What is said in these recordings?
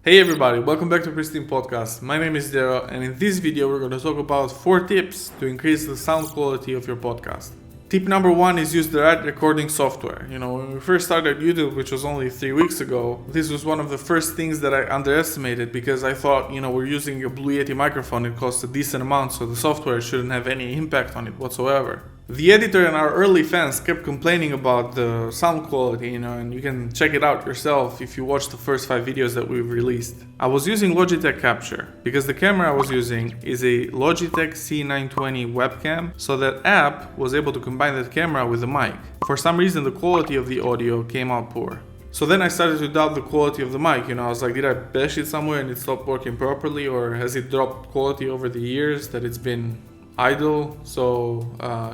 Hey everybody, welcome back to Pristine Podcast. My name is Daryl, and in this video we're going to talk about 4 tips to increase the sound quality of your podcast. Tip number 1 is use the right recording software. When we first started YouTube, which was only 3 weeks ago, this was one of the first things that I underestimated because I thought, we're using a Blue Yeti microphone, it costs a decent amount, so the software shouldn't have any impact on it whatsoever. The editor and our early fans kept complaining about the sound quality, and you can check it out yourself if you watch the first 5 videos that we've released. I was using Logitech Capture because the camera I was using is a Logitech C920 webcam, so that app was able to combine that camera with the mic. For some reason, the quality of the audio came out poor. So then I started to doubt the quality of the mic. I was like, did I bash it somewhere and it stopped working properly, or has it dropped quality over the years that it's been idle? So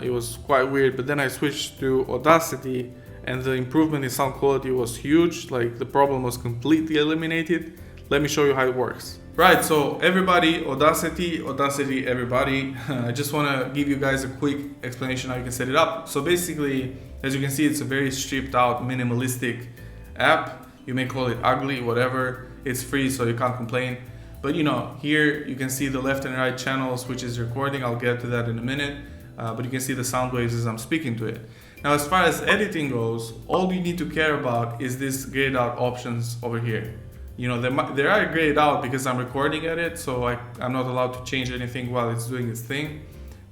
it was quite weird. But then I switched to Audacity and the improvement in sound quality was huge. Like, the problem was completely eliminated. Let me show you how it works. Right, so everybody, Audacity everybody. I just want to give you guys a quick explanation how you can set it up. So basically, as you can see, it's a very stripped out, minimalistic app. You may call it ugly, whatever. It's free, so you can't complain. But here you can see the left and right channels, which is recording. I'll get to that in a minute. But you can see the sound waves as I'm speaking to it. Now, as far as editing goes, all you need to care about is this grayed out options over here. They are grayed out because I'm recording at it, so I'm not allowed to change anything while it's doing its thing.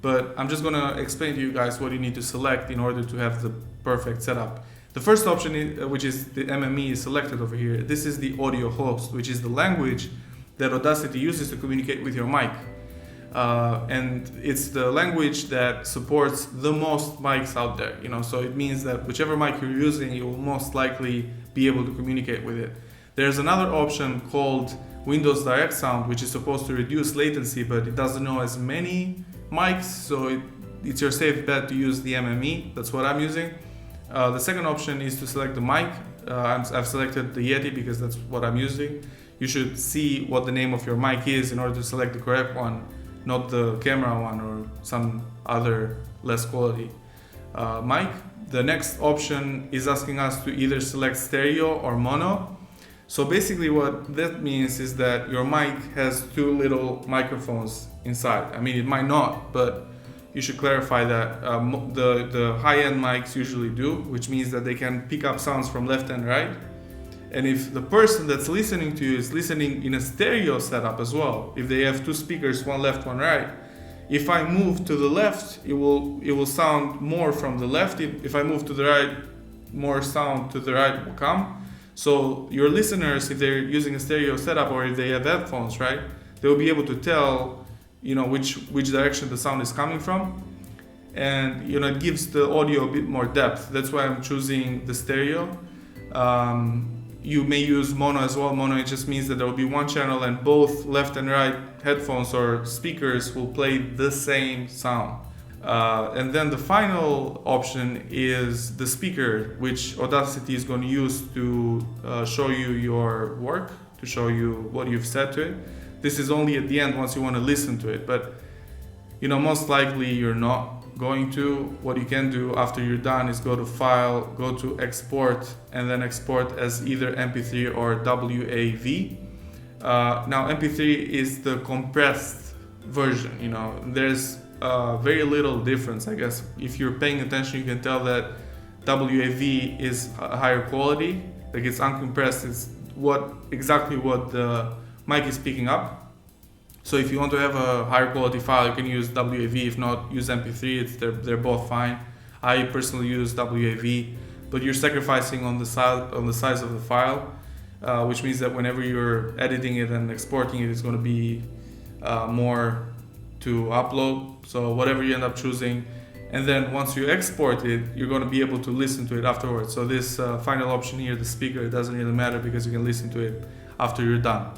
But I'm just gonna explain to you guys what you need to select in order to have the perfect setup. The first option, which is the MME, is selected over here. This is the audio host, which is the language that Audacity uses to communicate with your mic. And it's the language that supports the most mics out there. So it means that whichever mic you're using, you will most likely be able to communicate with it. There's another option called Windows Direct Sound, which is supposed to reduce latency, but it doesn't know as many mics, so it's your safe bet to use the MME. That's what I'm using. The second option is to select the mic. I've selected the Yeti because that's what I'm using. You should see what the name of your mic is in order to select the correct one, not the camera one or some other less quality mic. The next option is asking us to either select stereo or mono. So basically what that means is that your mic has 2 little microphones inside. It might not, but you should clarify that. The high-end mics usually do, which means that they can pick up sounds from left and right. And if the person that's listening to you is listening in a stereo setup as well, if they have 2 speakers, one left, one right, if I move to the left, it will sound more from the left. If I move to the right, more sound to the right will come. So your listeners, if they're using a stereo setup or if they have headphones, right, they'll be able to tell, which direction the sound is coming from. And, it gives the audio a bit more depth. That's why I'm choosing the stereo. You may use mono as well. Mono, it just means that there will be one channel and both left and right headphones or speakers will play the same sound. And then the final option is the speaker, which Audacity is going to use to show you your work, to show you what you've said to it. This is only at the end once you want to listen to it, but most likely you're not going to. What you can do after you're done is go to File, go to Export, and then export as either MP3 or WAV. Now MP3 is the compressed version. There's very little difference, I guess. If you're paying attention, you can tell that WAV is a higher quality. Like, it's uncompressed. It's exactly what the mic is picking up. So if you want to have a higher quality file, you can use WAV. If not, use MP3. They're both fine. I personally use WAV, but you're sacrificing on the size of the file, which means that whenever you're editing it and exporting it, it's going to be more to upload. So whatever you end up choosing, and then once you export it, you're going to be able to listen to it afterwards. So this final option here, the speaker, it doesn't really matter because you can listen to it after you're done.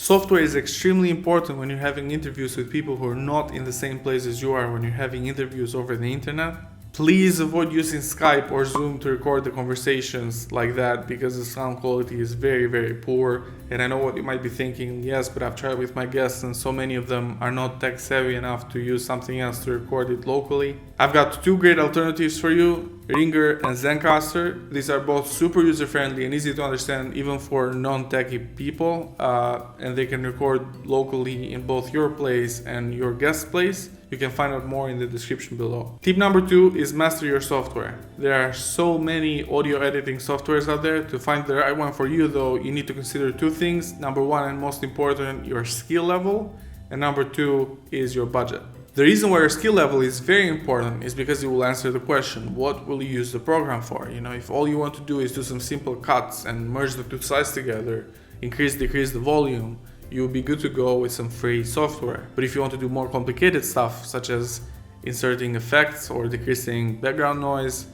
Software is extremely important when you're having interviews with people who are not in the same place as you are, when you're having interviews over the internet. Please avoid using Skype or Zoom to record the conversations like that because the sound quality is very, very poor. And I know what you might be thinking, yes, but I've tried with my guests and so many of them are not tech savvy enough to use something else to record it locally. I've got 2 great alternatives for you. Ringer and Zencaster. These are both super user-friendly and easy to understand even for non-techie people, and they can record locally in both your place and your guest place. You can find out more in the description below. Tip number 2 is master your software. There are so many audio editing softwares out there. To find the right one for you though, you need to consider 2 things. Number 1 and most important, your skill level. And number 2 is your budget. The reason why your skill level is very important is because it will answer the question, what will you use the program for? If all you want to do is do some simple cuts and merge the 2 slides together, increase, decrease the volume, you'll be good to go with some free software. But if you want to do more complicated stuff, such as inserting effects or decreasing background noise,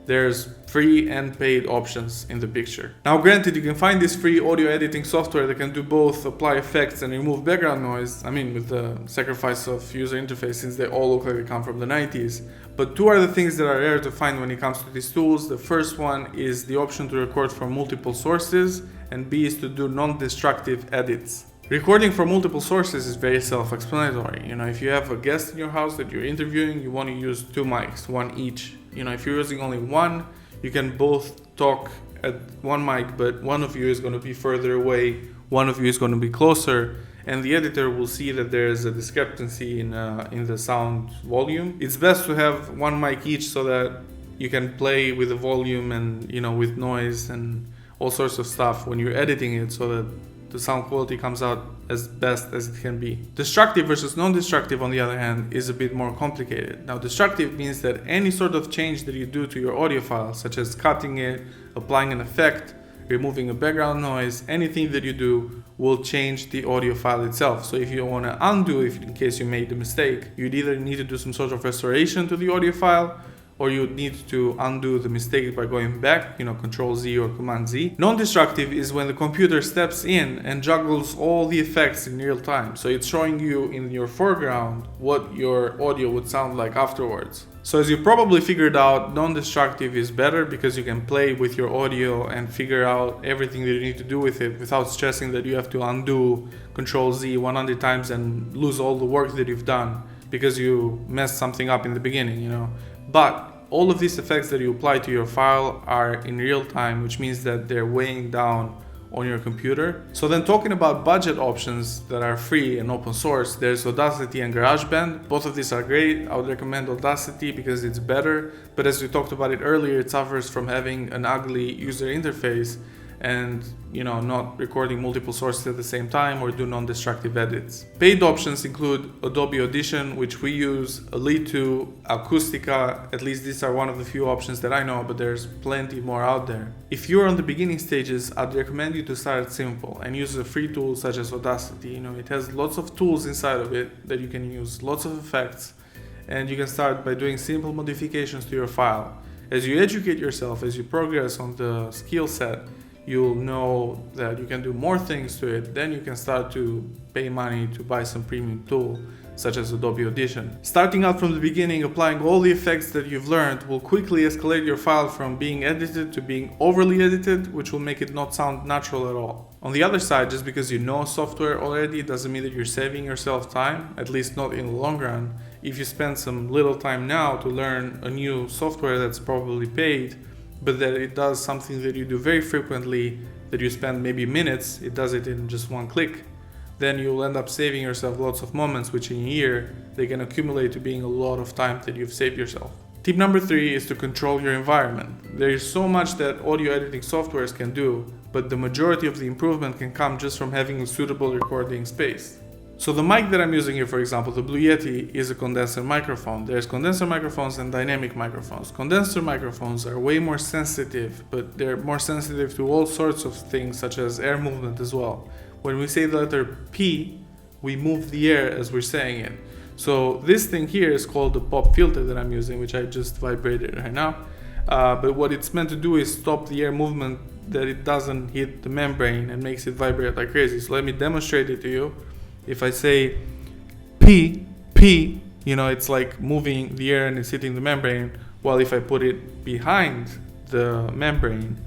there's free and paid options in the picture. Now granted, you can find this free audio editing software that can do both apply effects and remove background noise, with the sacrifice of user interface, since they all look like they come from the 90s. But 2 are the things that are rare to find when it comes to these tools. The first one is the option to record from multiple sources, and B is to do non-destructive edits. Recording from multiple sources is very self-explanatory. If you have a guest in your house that you're interviewing, you want to use 2 mics, 1 each. If you're using only 1, you can both talk at 1 mic, but one of you is going to be further away, one of you is going to be closer, and the editor will see that there is a discrepancy in the sound volume. It's best to have 1 mic each so that you can play with the volume and with noise and all sorts of stuff when you're editing it, so that the sound quality comes out as best as it can be. Destructive versus non-destructive, on the other hand, is a bit more complicated. Now, destructive means that any sort of change that you do to your audio file, such as cutting it, applying an effect, removing a background noise, anything that you do will change the audio file itself. So if you want to undo, in case you made the mistake, you'd either need to do some sort of restoration to the audio file, or you need to undo the mistake by going back, Control Z or Command Z. Non-destructive is when the computer steps in and juggles all the effects in real time. So it's showing you in your foreground what your audio would sound like afterwards. So as you probably figured out, non-destructive is better because you can play with your audio and figure out everything that you need to do with it without stressing that you have to undo Control Z 100 times and lose all the work that you've done because you messed something up in the beginning, But all of these effects that you apply to your file are in real time, which means that they're weighing down on your computer. So then, talking about budget options that are free and open source, there's Audacity and GarageBand. Both of these are great. I would recommend Audacity because it's better, but as we talked about it earlier, it suffers from having an ugly user interface and not recording multiple sources at the same time or do non-destructive edits. Paid options include Adobe Audition, which we use, Elite 2, Acoustica. At least these are one of the few options that I know, but there's plenty more out there. If you're on the beginning stages, I'd recommend you to start simple and use a free tool such as Audacity. It has lots of tools inside of it that you can use, lots of effects, and you can start by doing simple modifications to your file. As you educate yourself, as you progress on the skill set, you'll know that you can do more things to it. Then you can start to pay money to buy some premium tool such as Adobe Audition. Starting out from the beginning, applying all the effects that you've learned will quickly escalate your file from being edited to being overly edited, which will make it not sound natural at all. On the other side, just because you know software already doesn't mean that you're saving yourself time, at least not in the long run. If you spend some little time now to learn a new software that's probably paid, but that it does something that you do very frequently, that you spend maybe minutes, it does it in just 1 click, then you'll end up saving yourself lots of moments, which in a year, they can accumulate to being a lot of time that you've saved yourself. Tip number 3 is to control your environment. There is so much that audio editing softwares can do, but the majority of the improvement can come just from having a suitable recording space. So the mic that I'm using here, for example, the Blue Yeti, is a condenser microphone. There's condenser microphones and dynamic microphones. Condenser microphones are way more sensitive, but they're more sensitive to all sorts of things, such as air movement as well. When we say the letter P, we move the air as we're saying it. So this thing here is called the pop filter that I'm using, which I just vibrated right now. But what it's meant to do is stop the air movement, that it doesn't hit the membrane and makes it vibrate like crazy. So let me demonstrate it to you. If I say P, it's like moving the air and it's hitting the membrane, while if I put it behind the membrane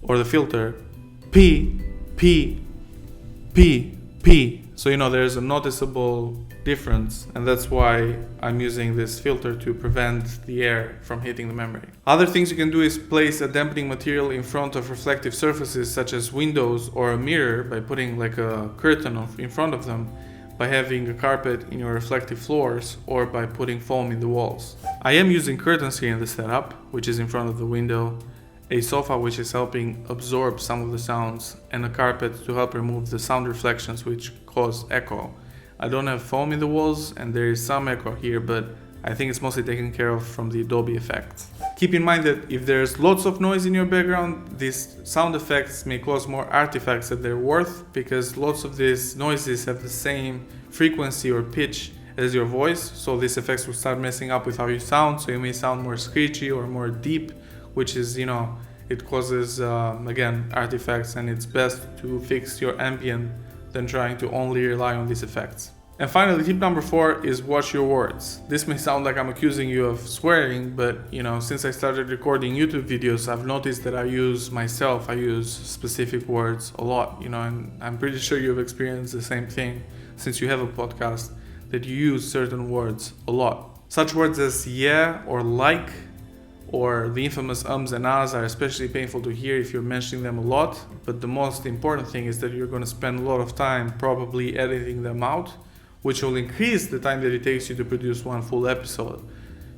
or the filter, P. So there's a noticeable difference, and that's why I'm using this filter to prevent the air from hitting the memory. Other things you can do is place a dampening material in front of reflective surfaces such as windows or a mirror by putting like a curtain in front of them, by having a carpet in your reflective floors, or by putting foam in the walls. I am using curtains here in the setup, which is in front of the window, a sofa which is helping absorb some of the sounds, and a carpet to help remove the sound reflections which cause echo. I don't have foam in the walls and there is some echo here, but I think it's mostly taken care of from the Adobe effects. Keep in mind that if there's lots of noise in your background, these sound effects may cause more artifacts than they're worth, because lots of these noises have the same frequency or pitch as your voice, so these effects will start messing up with how you sound, so you may sound more screechy or more deep, which is, it causes, again, artifacts, and it's best to fix your ambient than trying to only rely on these effects. And finally, tip number 4 is watch your words. This may sound like I'm accusing you of swearing, but since I started recording YouTube videos, I've noticed that I use specific words a lot, and I'm pretty sure you've experienced the same thing since you have a podcast, that you use certain words a lot. Such words as yeah or like, or the infamous ums and ahs are especially painful to hear if you're mentioning them a lot, but the most important thing is that you're going to spend a lot of time probably editing them out, which will increase the time that it takes you to produce one full episode.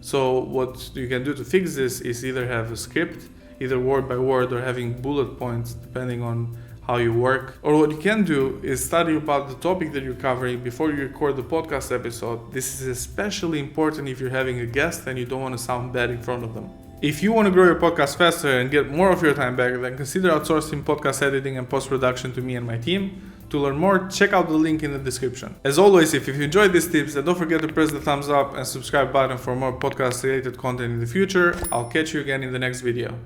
So what you can do to fix this is either have a script, either word by word or having bullet points depending on how you work. Or what you can do is study about the topic that you're covering before you record the podcast episode. This is especially important if you're having a guest and you don't want to sound bad in front of them. If you want to grow your podcast faster and get more of your time back, then consider outsourcing podcast editing and post-production to me and my team. To learn more, check out the link in the description. As always, if you enjoyed these tips, then don't forget to press the thumbs up and subscribe button for more podcast related content in the future. I'll catch you again in the next video.